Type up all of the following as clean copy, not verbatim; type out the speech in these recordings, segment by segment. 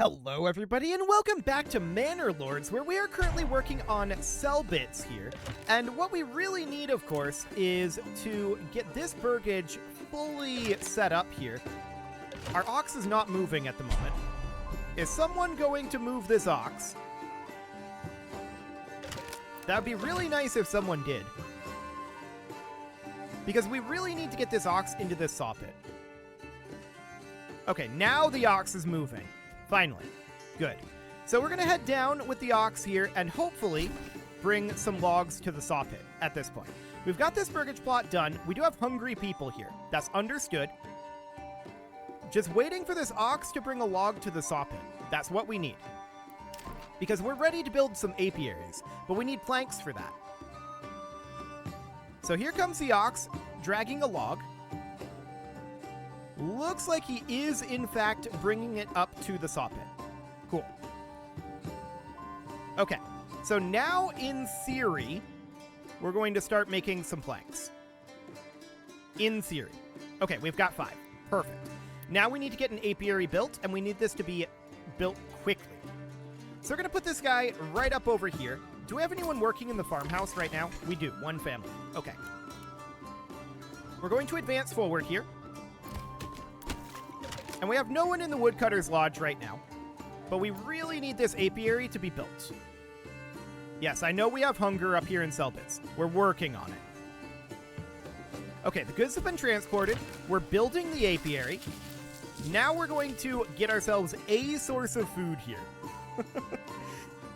Hello everybody and welcome back to Manor Lords, where we are currently working on cell bits here. And what we really need, of course, is to get this burgage fully set up here. Our ox is not moving at the moment. Is someone going to move this ox? That would be really nice if someone did. Because we really need to get this ox into this saw pit. Okay, now the ox is moving. Finally. Good. So we're going to head down with the ox here and hopefully bring some logs to the saw pit at this point. We've got this burgage plot done. We do have hungry people here. That's understood. Just waiting for this ox to bring a log to the saw pit. That's what we need. Because we're ready to build some apiaries, but we need planks for that. So here comes the ox dragging a log. Looks like he is, in fact, bringing it up to the saw pit. Cool. Okay, so now, in theory, we're going to start making some planks. In theory. Okay, we've got 5. Perfect. Now we need to get an apiary built, and we need this to be built quickly. So we're going to put this guy right up over here. Do we have anyone working in the farmhouse right now? We do. One family. Okay. We're going to advance forward here. And we have no one in the woodcutter's lodge right now. But we really need this apiary to be built. Yes, I know we have hunger up here in Selbitz. We're working on it. Okay, the goods have been transported. We're building the apiary. Now we're going to get ourselves a source of food here.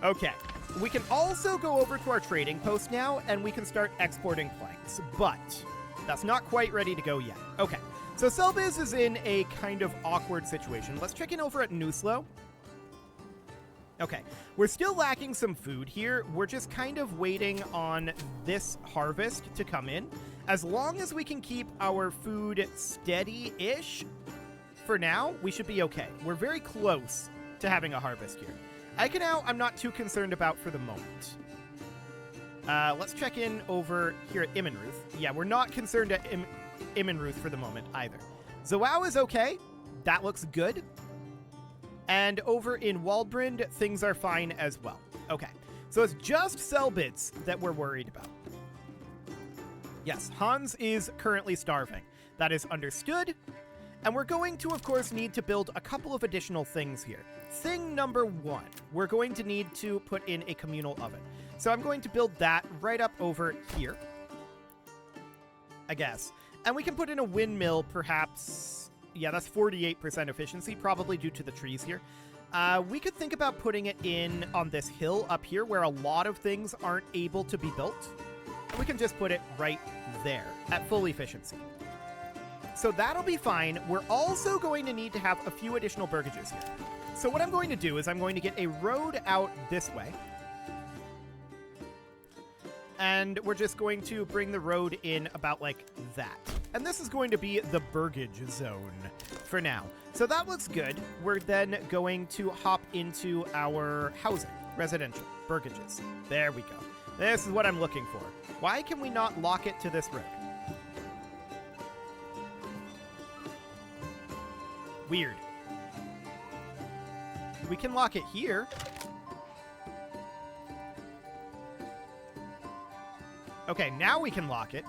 Okay. We can also go over to our trading post now, and we can start exporting planks. But that's not quite ready to go yet. Okay. So Selbiz is in a kind of awkward situation. Let's check in over at Newslow. Okay, we're still lacking some food here. We're just kind of waiting on this harvest to come in. As long as we can keep our food steady-ish, for now, we should be okay. We're very close to having a harvest here. Eikenau, I'm not too concerned about for the moment. Let's check in over here at Immenruth. Yeah, we're not concerned at Immenruth for the moment either. Zoao is okay. That looks good. And over in Waldbrand, things are fine as well. Okay, so it's just Selbitz that we're worried about. Yes, Hans is currently starving. That is understood. And we're going to, of course, need to build a couple of additional things here. Thing number 1, we're going to need to put in a communal oven. So I'm going to build that right up over here, I guess. And we can put in a windmill, perhaps. Yeah, that's 48% efficiency, probably due to the trees here. We could think about putting it in on this hill up here where a lot of things aren't able to be built. And we can just put it right there at full efficiency. So that'll be fine. We're also going to need to have a few additional burgages here. So what I'm going to do is I'm going to get a road out this way. And we're just going to bring the road in about like that. And this is going to be the burgage zone for now. So that looks good. We're then going to hop into our housing, residential, burgages. There we go. This is what I'm looking for. Why can we not lock it to this road? Weird. We can lock it here. Okay, now we can lock it.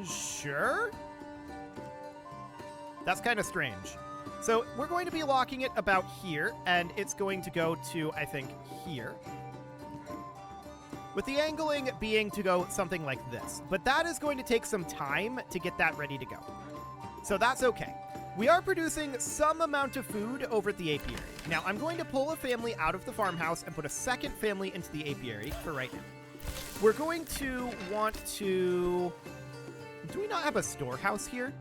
Sure? That's kind of strange. So we're going to be locking it about here, and it's going to go to, I think, here. With the angling being to go something like this. But that is going to take some time to get that ready to go. So that's okay. We are producing some amount of food over at the apiary. Now, I'm going to pull a family out of the farmhouse and put a second family into the apiary for right now. We're going to want to... Do we not have a storehouse here?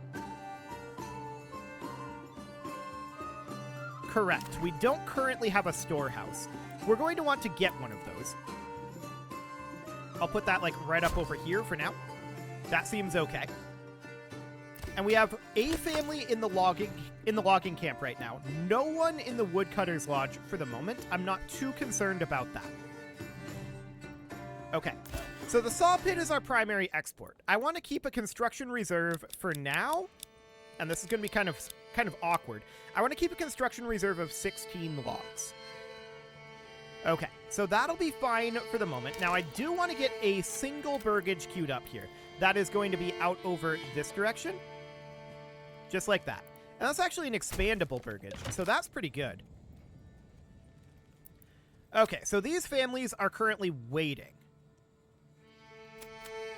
Correct. We don't currently have a storehouse. We're going to want to get one of those. I'll put that like right up over here for now. That seems okay. And we have a family in the logging camp right now. No one in the woodcutter's lodge for the moment. I'm not too concerned about that. Okay. So the saw pit is our primary export. I want to keep a construction reserve for now. And this is going to be kind of kind of awkward. I want to keep a construction reserve of 16 logs. Okay, so that'll be fine for the moment. Now, I do want to get a single burgage queued up here. That is going to be out over this direction. Just like that. And that's actually an expandable burgage, so that's pretty good. Okay, so these families are currently waiting.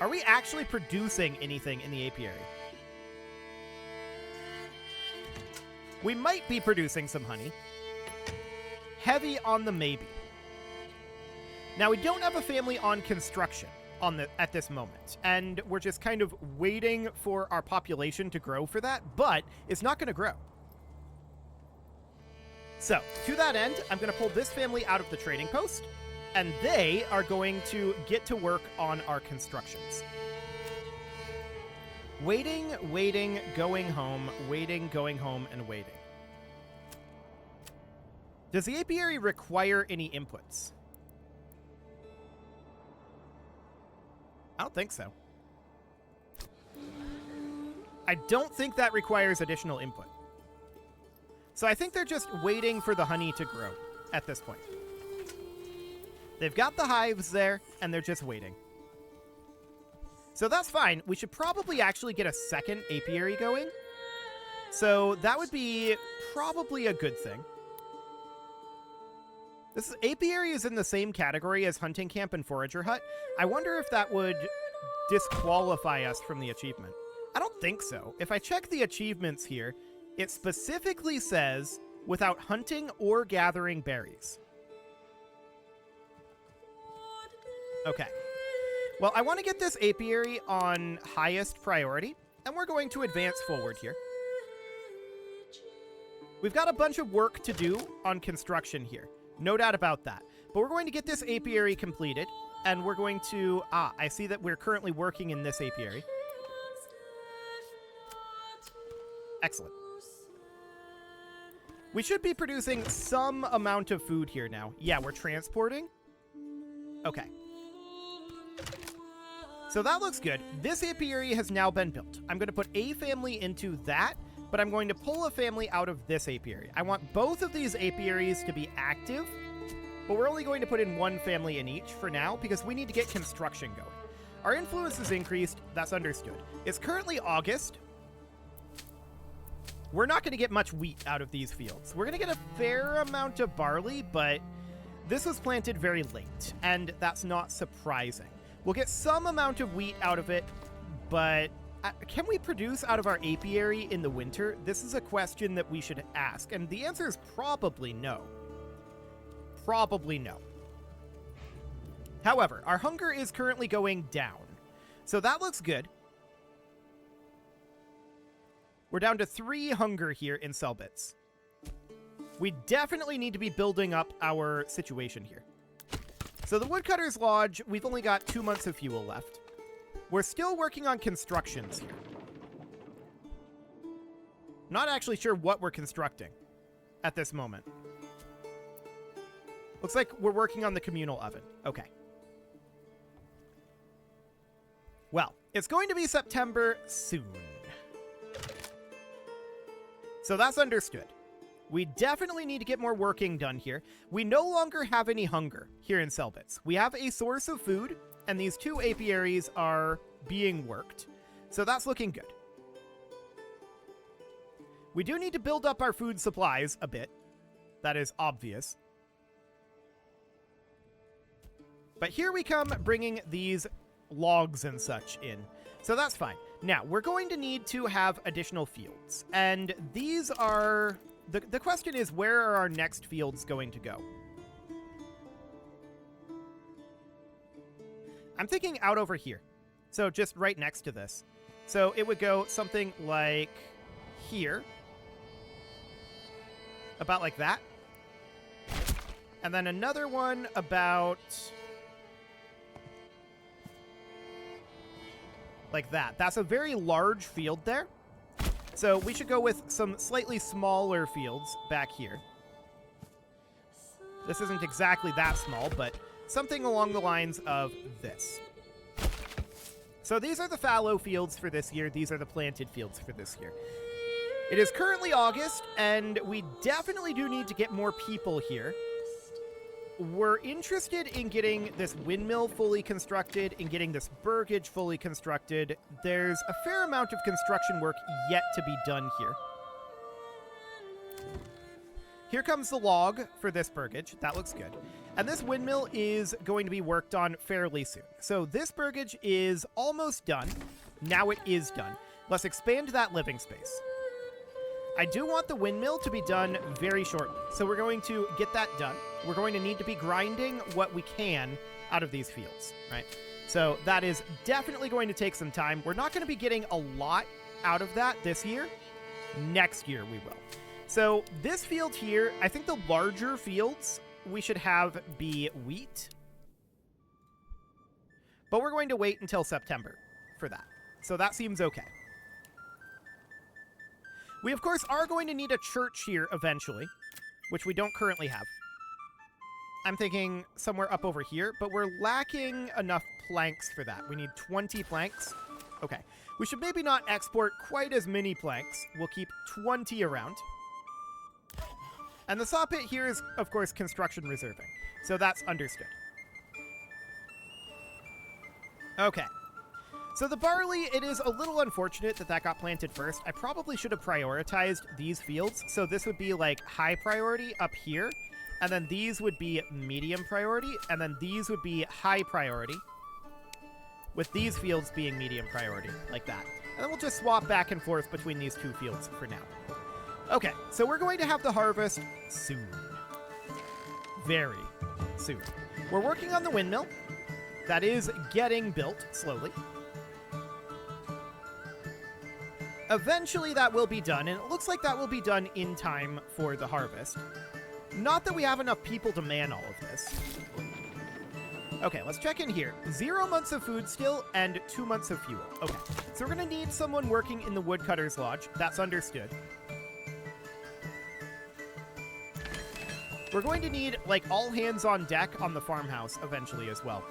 Are we actually producing anything in the apiary? We might be producing some honey. Heavy on the maybe. Now, we don't have a family on construction at this moment, and we're just kind of waiting for our population to grow for that, but it's not going to grow. So, to that end, I'm going to pull this family out of the trading post, and they are going to get to work on our constructions. Waiting, waiting, going home, waiting, going home, and waiting. Does the apiary require any inputs? I don't think so. I don't think that requires additional input. So I think they're just waiting for the honey to grow at this point. They've got the hives there, and they're just waiting. So that's fine. We should probably actually get a second apiary going. So that would be probably a good thing. This apiary is in the same category as hunting camp and forager hut. I wonder if that would disqualify us from the achievement. I don't think so. If I check the achievements here, it specifically says without hunting or gathering berries. Okay. Well, I want to get this apiary on highest priority, and we're going to advance forward here. We've got a bunch of work to do on construction here. No doubt about that. But we're going to get this apiary completed, and we're going to... I see that we're currently working in this apiary. Excellent. We should be producing some amount of food here now. Yeah, we're transporting. Okay. So that looks good. This apiary has now been built. I'm going to put a family into that, but I'm going to pull a family out of this apiary. I want both of these apiaries to be active, but we're only going to put in one family in each for now because we need to get construction going. Our influence is increased. That's understood. It's currently August. We're not going to get much wheat out of these fields. We're going to get a fair amount of barley, but this was planted very late, and that's not surprising. We'll get some amount of wheat out of it, but can we produce out of our apiary in the winter? This is a question that we should ask, and the answer is probably no. Probably no. However, our hunger is currently going down, so that looks good. We're down to 3 hunger here in Selbitz. We definitely need to be building up our situation here. So the Woodcutter's Lodge, we've only got 2 months of fuel left. We're still working on constructions here. Not actually sure what we're constructing at this moment. Looks like we're working on the communal oven. Okay. Well, it's going to be September soon. So that's understood. We definitely need to get more working done here. We no longer have any hunger here in Selbitz. We have a source of food, and these 2 apiaries are being worked. So that's looking good. We do need to build up our food supplies a bit. That is obvious. But here we come bringing these logs and such in. So that's fine. Now, we're going to need to have additional fields. And these are... The question is, where are our next fields going to go? I'm thinking out over here. So just right next to this. So it would go something like here. About like that. And then another one about... like that. That's a very large field there. So we should go with some slightly smaller fields back here. This isn't exactly that small, but something along the lines of this. So these are the fallow fields for this year. These are the planted fields for this year. It is currently August, and we definitely do need to get more people here. We're interested in getting this windmill fully constructed, in getting this burgage fully constructed. There's a fair amount of construction work yet to be done here. Here comes the log for this burgage. That looks good. And this windmill is going to be worked on fairly soon. So this burgage is almost done. Now it is done. Let's expand that living space. I do want the windmill to be done very shortly, so we're going to get that done. We're going to need to be grinding what we can out of these fields, right? So that is definitely going to take some time. We're not going to be getting a lot out of that this year. Next year we will. So this field here, I think the larger fields we should have be wheat. But we're going to wait until September for that. So that seems okay. We, of course, are going to need a church here eventually, which we don't currently have. I'm thinking somewhere up over here, but we're lacking enough planks for that. We need 20 planks. Okay. We should maybe not export quite as many planks. We'll keep 20 around. And the saw pit here is, of course, construction reserving. So that's understood. Okay. So the barley, it is a little unfortunate that that got planted first. I probably should have prioritized these fields. So this would be like high priority up here. And then these would be medium priority. And then these would be high priority. With these fields being medium priority, like that. And then we'll just swap back and forth between these two fields for now. Okay, so we're going to have the harvest soon. Very soon. We're working on the windmill. That is getting built slowly. Eventually that will be done, and it looks like that will be done in time for the harvest. Not that we have enough people to man all of this. Okay, let's check in here. 0 months of food still and 2 months of fuel. Okay, so we're going to need someone working in the woodcutter's lodge. That's understood. We're going to need, like, all hands on deck on the farmhouse eventually as well.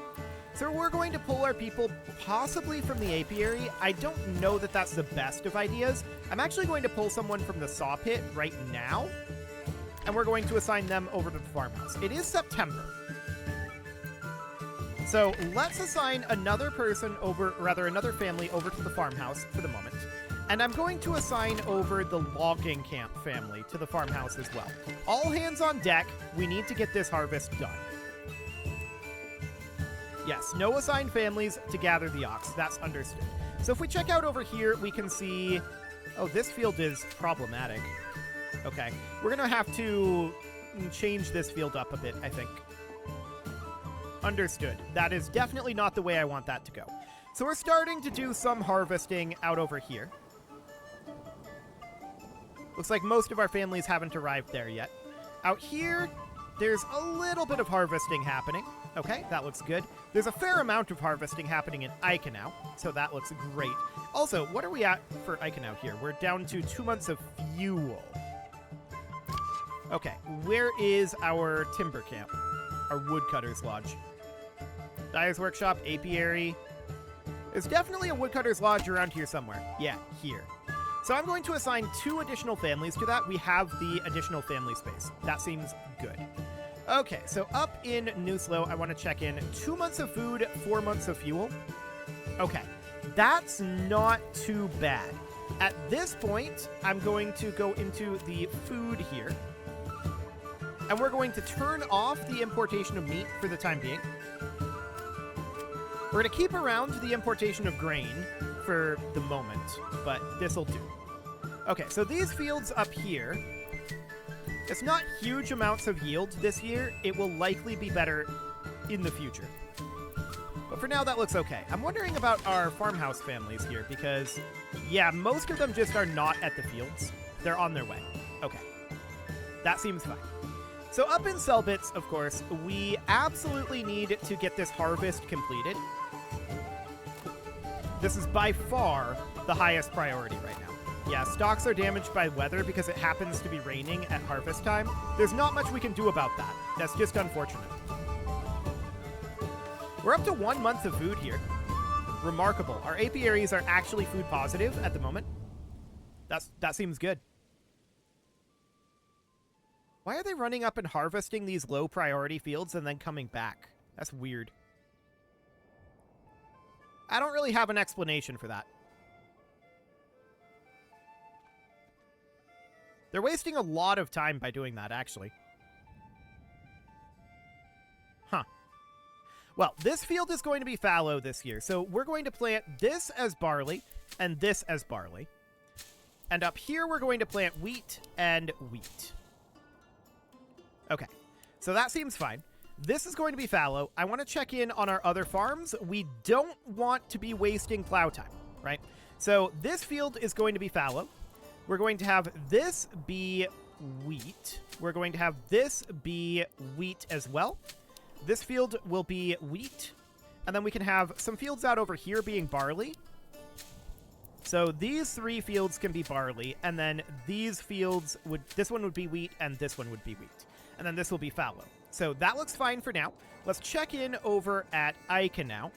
So we're going to pull our people possibly from the apiary. I don't know that that's the best of ideas. I'm actually going to pull someone from the saw pit right now, and we're going to assign them over to the farmhouse. It is September. So let's assign another person over, rather another family over to the farmhouse for the moment. And I'm going to assign over the logging camp family to the farmhouse as well. All hands on deck. We need to get this harvest done. Yes, no assigned families to gather the ox. That's understood. So if we check out over here, we can see... Oh, this field is problematic. Okay. We're going to have to change this field up a bit, I think. Understood. That is definitely not the way I want that to go. So we're starting to do some harvesting out over here. Looks like most of our families haven't arrived there yet. Out here, there's a little bit of harvesting happening. Okay, that looks good. There's a fair amount of harvesting happening in Eikenau, so that looks great. Also, what are we at for Eikenau here? We're down to 2 months of fuel. Okay, where is our timber camp? Our woodcutter's lodge. Dyer's workshop, apiary. There's definitely a woodcutter's lodge around here somewhere. Yeah, here. So I'm going to assign 2 additional families to that. We have the additional family space. That seems good. Okay, so up in Newslow, I want to check in 2 months of food, 4 months of fuel. Okay, that's not too bad. At this point, I'm going to go into the food here. And we're going to turn off the importation of meat for the time being. We're going to keep around the importation of grain for the moment, but this'll do. Okay, so these fields up here, it's not huge amounts of yield this year. It will likely be better in the future. But for now, that looks okay. I'm wondering about our farmhouse families here because, yeah, most of them just are not at the fields. They're on their way. Okay. That seems fine. So up in Selbitz, of course, we absolutely need to get this harvest completed. This is by far the highest priority right now. Yeah, stocks are damaged by weather because it happens to be raining at harvest time. There's not much we can do about that. That's just unfortunate. We're up to 1 month of food here. Remarkable. Our apiaries are actually food positive at the moment. That seems good. Why are they running up and harvesting these low priority fields and then coming back? That's weird. I don't really have an explanation for that. They're wasting a lot of time by doing that, actually. Huh. Well, this field is going to be fallow this year, so we're going to plant this as barley and this as barley. And up here, we're going to plant wheat and wheat. Okay, so that seems fine. This is going to be fallow. I want to check in on our other farms. We don't want to be wasting plow time, right? So this field is going to be fallow. We're going to have this be wheat. We're going to have this be wheat as well. This field will be wheat. And then we can have some fields out over here being barley. So these 3 fields can be barley. And then these fields would... This one would be wheat and this one would be wheat. And then this will be fallow. So that looks fine for now. Let's check in over at Ica now,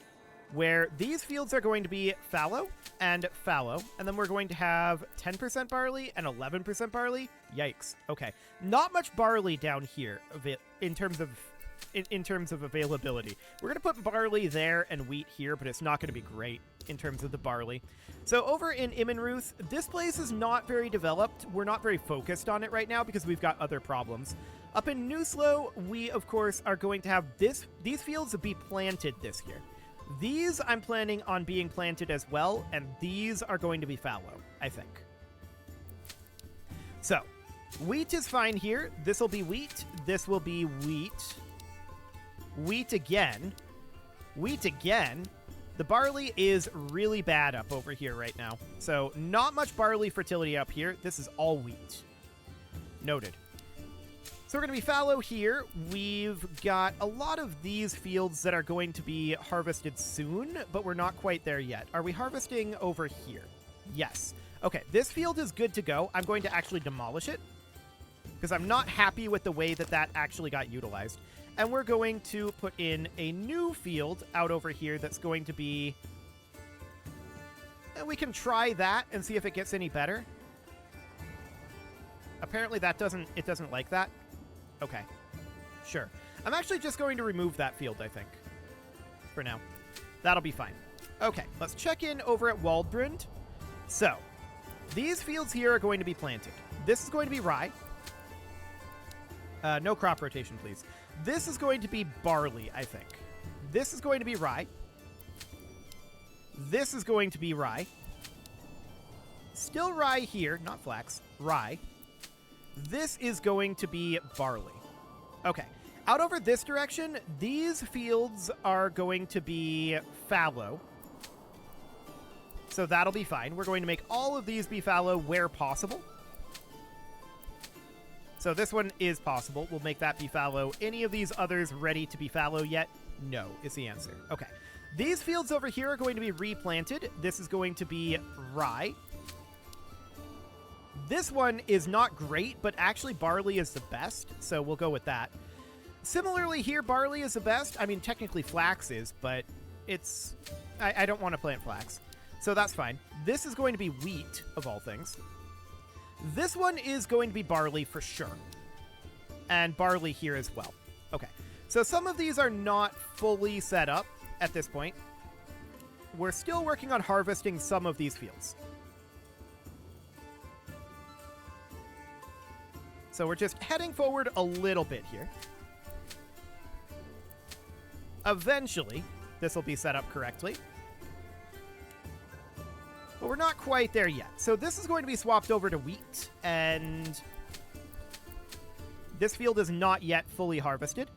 where these fields are going to be fallow and fallow. And then we're going to have 10% barley and 11% barley. Yikes. Okay. Not much barley down here in terms of availability. We're going to put barley there and wheat here, but it's not going to be great in terms of the barley. So over in Immenruth, this place is not very developed. We're not very focused on it right now because we've got other problems. Up in Newslow, we, of course, are going to have these fields be planted this year. These I'm planning on being planted as well, and these are going to be fallow, I think. So, wheat is fine here. This will be wheat. This will be wheat. Wheat again. Wheat again. The barley is really bad up over here right now. So, not much barley fertility up here. This is all wheat. Noted. So we're going to be fallow here. We've got a lot of these fields that are going to be harvested soon, but we're not quite there yet. Are we harvesting over here? Yes. Okay, this field is good to go. I'm going to actually demolish it because I'm not happy with the way that that actually got utilized. And we're going to put in a new field out over here that's going to be... And we can try that and see if it gets any better. Apparently that doesn't like that. Okay, sure. I'm actually just going to remove that field, I think, for now. That'll be fine. Okay, let's check in over at Waldbrund. So, these fields here are going to be planted. This is going to be rye. No crop rotation, please. This is going to be barley, I think. This is going to be rye. This is going to be rye. Still rye here, not flax, rye. This is going to be barley. Okay. Out over this direction, these fields are going to be fallow. So that'll be fine. We're going to make all of these be fallow where possible. So this one is possible. We'll make that be fallow. Any of these others ready to be fallow yet? No, is the answer. Okay. These fields over here are going to be replanted. This is going to be rye. This one is not great, but actually barley is the best, so we'll go with that. Similarly here, barley is the best. I mean, technically flax is, but it's... I don't want to plant flax, so that's fine. This is going to be wheat, of all things. This one is going to be barley for sure, and barley here as well. Okay, so some of these are not fully set up at this point. We're still working on harvesting some of these fields. So we're just heading forward a little bit here. Eventually, this will be set up correctly. But we're not quite there yet. So this is going to be swapped over to wheat, and this field is not yet fully harvested.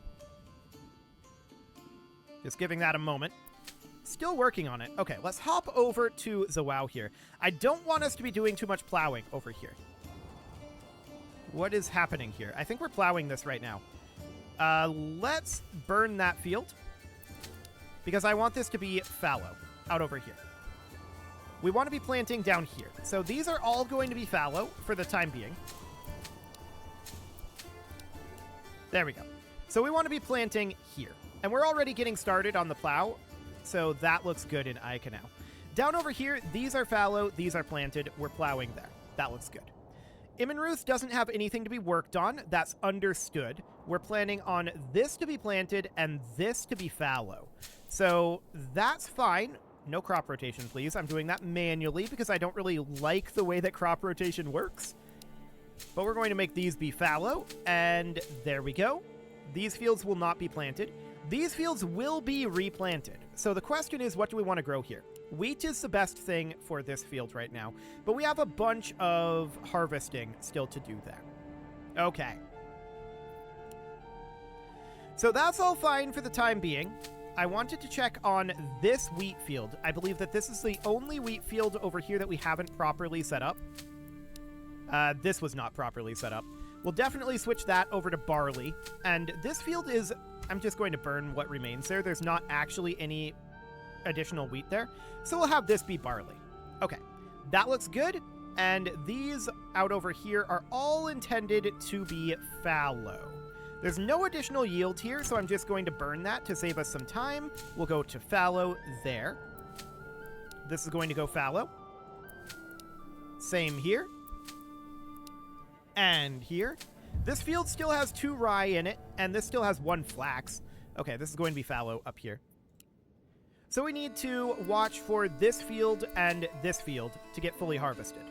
Just giving that a moment. Still working on it. Okay, let's hop over to Zawau here. I don't want us to be doing too much plowing over here. What is happening here? I think we're plowing this right now. Let's burn that field, because I want this to be fallow out over here. We want to be planting down here. So these are all going to be fallow for the time being. There we go. So we want to be planting here. And we're already getting started on the plow, so that looks good in Ica now. Down over here, these are fallow, these are planted. We're plowing there. That looks good. Immenruth doesn't have anything to be worked on. That's understood. We're planning on this to be planted and this to be fallow. So that's fine. No crop rotation, please. I'm doing that manually because I don't really like the way that crop rotation works. But we're going to make these be fallow, and there we go. These fields will not be planted. These fields will be replanted. So the question is, what do we want to grow here? Wheat is the best thing for this field right now, but we have a bunch of harvesting still to do there. Okay. So that's all fine for the time being. I wanted to check on this wheat field. I believe that this is the only wheat field over here that we haven't properly set up. This was not properly set up. We'll definitely switch that over to barley. And this field is... I'm just going to burn what remains there. There's not actually any additional wheat there. So we'll have this be barley. Okay, that looks good. And these out over here are all intended to be fallow. There's no additional yield here, so I'm just going to burn that to save us some time. We'll go to fallow there. This is going to go fallow. Same here. And here. This field still has 2 rye in it, and this still has 1 flax. Okay, this is going to be fallow up here. So we need to watch for this field and this field to get fully harvested.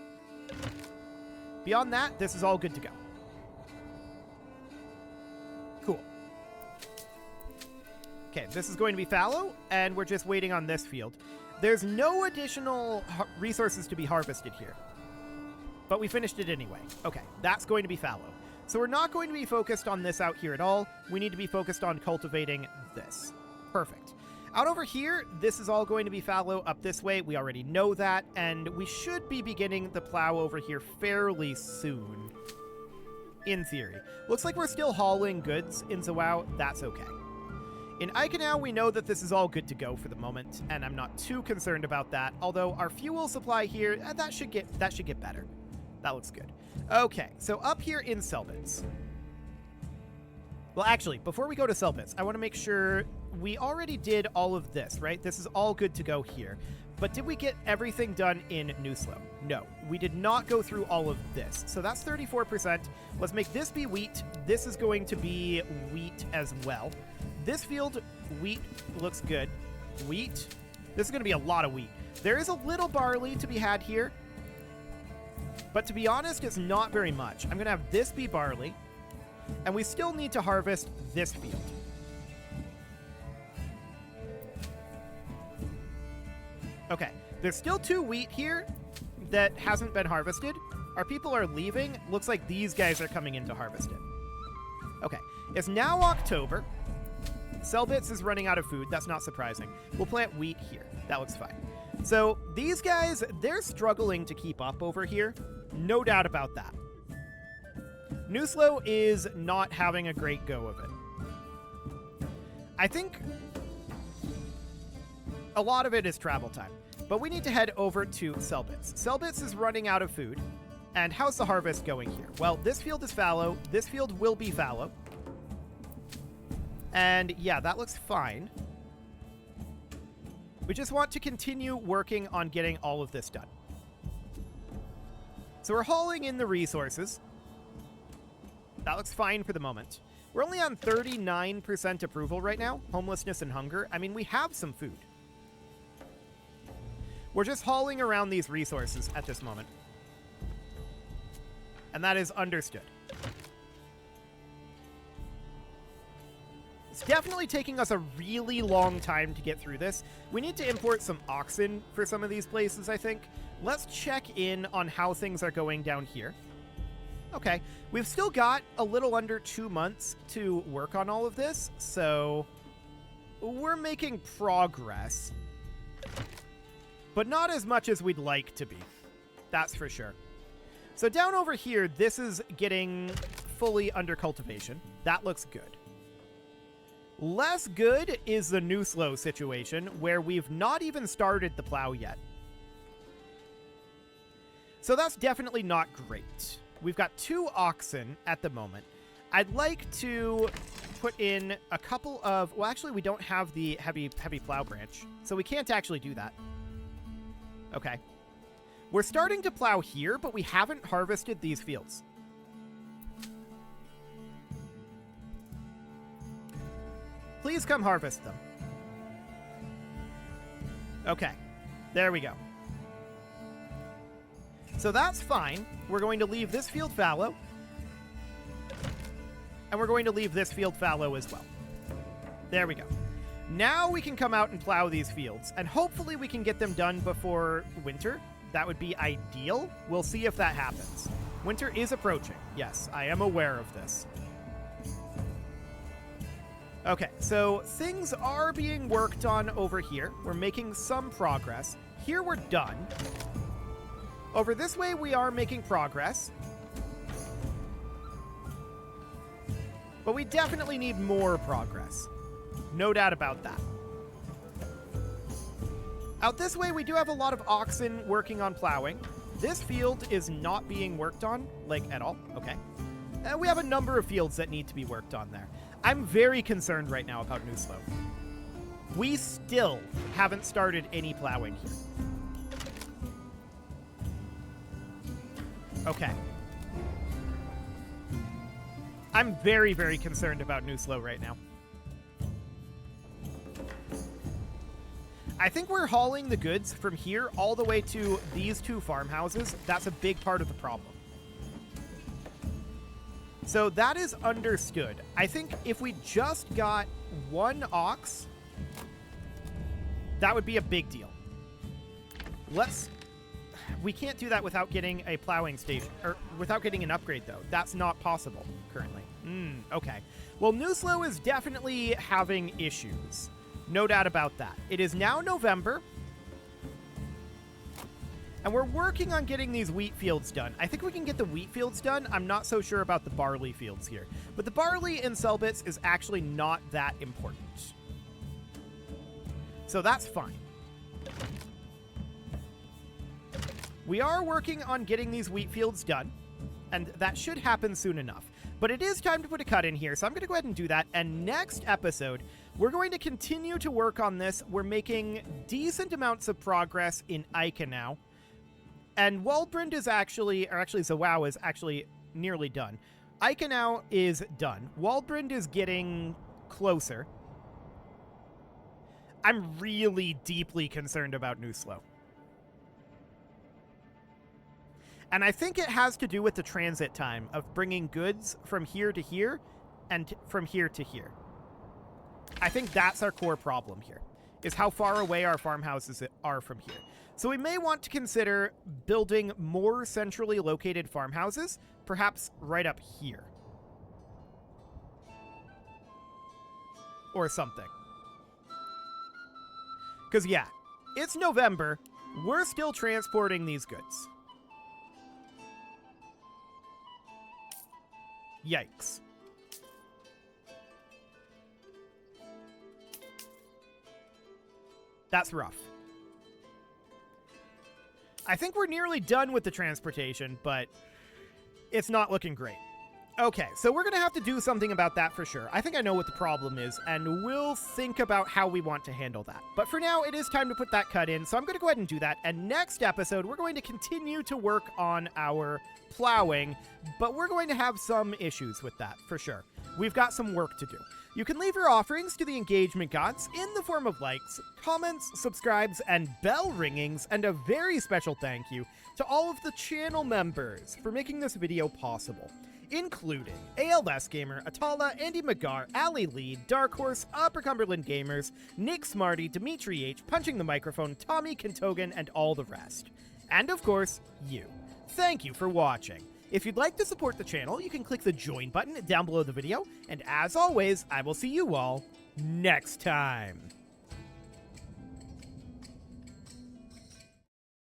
Beyond that, this is all good to go. Cool. Okay, this is going to be fallow, and we're just waiting on this field. There's no additional resources to be harvested here. But we finished it anyway. Okay, that's going to be fallow. So we're not going to be focused on this out here at all. We need to be focused on cultivating this. Perfect. Out over here, this is all going to be fallow up this way. We already know that, and we should be beginning the plow over here fairly soon. In theory. Looks like we're still hauling goods in Zawao. That's okay. In Eikenau, we know that this is all good to go for the moment, and I'm not too concerned about that. Although our fuel supply here, that should get better. That looks good. Okay, so up here in Selbitz. Well, actually, before we go to Selbitz, I want to make sure we already did all of this, right? This is all good to go here. But did we get everything done in Nuslo? No, we did not go through all of this. So that's 34%. Let's make this be wheat. This is going to be wheat as well. This field, wheat looks good. Wheat. This is going to be a lot of wheat. There is a little barley to be had here. But to be honest, it's not very much. I'm going to have this be barley. And we still need to harvest this field. Okay, there's still 2 wheat here that hasn't been harvested. Our people are leaving. Looks like these guys are coming in to harvest it. Okay, it's now October. Selbitz is running out of food. That's not surprising. We'll plant wheat here. That looks fine. So these guys, they're struggling to keep up over here. No doubt about that. Nuslo is not having a great go of it. I think a lot of it is travel time. But we need to head over to Selbitz. Selbitz is running out of food. And how's the harvest going here? Well, this field is fallow. This field will be fallow. And yeah, that looks fine. We just want to continue working on getting all of this done. So we're hauling in the resources. That looks fine for the moment. We're only on 39% approval right now. Homelessness and hunger. I mean, we have some food. We're just hauling around these resources at this moment. And that is understood. It's definitely taking us a really long time to get through this. We need to import some oxen for some of these places, I think. Let's check in on how things are going down here. Okay, we've still got a little under 2 months to work on all of this, so we're making progress. But not as much as we'd like to be. That's for sure. So down over here, this is getting fully under cultivation. That looks good. Less good is the Nuslo situation, where we've not even started the plow yet. So that's definitely not great. We've got 2 oxen at the moment. I'd like to put in a couple of... Well, actually, we don't have the heavy plow branch, so we can't actually do that. Okay. We're starting to plow here, but we haven't harvested these fields. Please come harvest them. Okay, there we go. So that's fine. We're going to leave this field fallow. And we're going to leave this field fallow as well. There we go. Now we can come out and plow these fields, and hopefully we can get them done before winter. That would be ideal. We'll see if that happens. Winter is approaching. Yes, I am aware of this. Okay, so things are being worked on over here. We're making some progress. Here we're done. Over this way we are making progress. But we definitely need more progress. No doubt about that. Out this way we do have a lot of oxen working on plowing. This field is not being worked on, like, at all. Okay. We have a number of fields that need to be worked on there. I'm very concerned right now about Nuslo. We still haven't started any plowing here. Okay. I'm very, very concerned about Nuslo right now. I think we're hauling the goods from here all the way to these two farmhouses. That's a big part of the problem. So that is understood. I think if we just got one ox, that would be a big deal. We can't do that without getting a plowing station, or without getting an upgrade, though. That's not possible currently. Okay. Well, Nuslo is definitely having issues. No doubt about that. It is now November, and we're working on getting these wheat fields done. I think we can get the wheat fields done. I'm not so sure about the barley fields here. But the barley in Selbitz is actually not that important. So that's fine. We are working on getting these wheat fields done, and that should happen soon enough. But it is time to put a cut in here, so I'm going to go ahead and do that. And next episode, we're going to continue to work on this. We're making decent amounts of progress in Ica now. And Waldbrand is actually Zawau is actually nearly done. Ica now is done. Waldbrand is getting closer. I'm really deeply concerned about Nuslo. And I think it has to do with the transit time of bringing goods from here to here and from here to here. I think that's our core problem here, is how far away our farmhouses are from here. So we may want to consider building more centrally located farmhouses, perhaps right up here. Or something. Because, yeah, it's November. We're still transporting these goods. Yikes. That's rough. I think we're nearly done with the transportation, but it's not looking great. Okay, so we're going to have to do something about that for sure. I think I know what the problem is, and we'll think about how we want to handle that. But for now, it is time to put that cut in, so I'm going to go ahead and do that. And next episode, we're going to continue to work on our plowing, but we're going to have some issues with that, for sure. We've got some work to do. You can leave your offerings to the engagement gods in the form of likes, comments, subscribes, and bell ringings, and a very special thank you to all of the channel members for making this video possible, including ALS Gamer, Atala, Andy McGar, Ali Lee, Dark Horse, Upper Cumberland Gamers, Nick Smarty, Dimitri H, Punching the Microphone, Tommy Kentogan, and all the rest. And of course, you. Thank you for watching. If you'd like to support the channel, you can click the join button down below the video, and as always, I will see you all next time.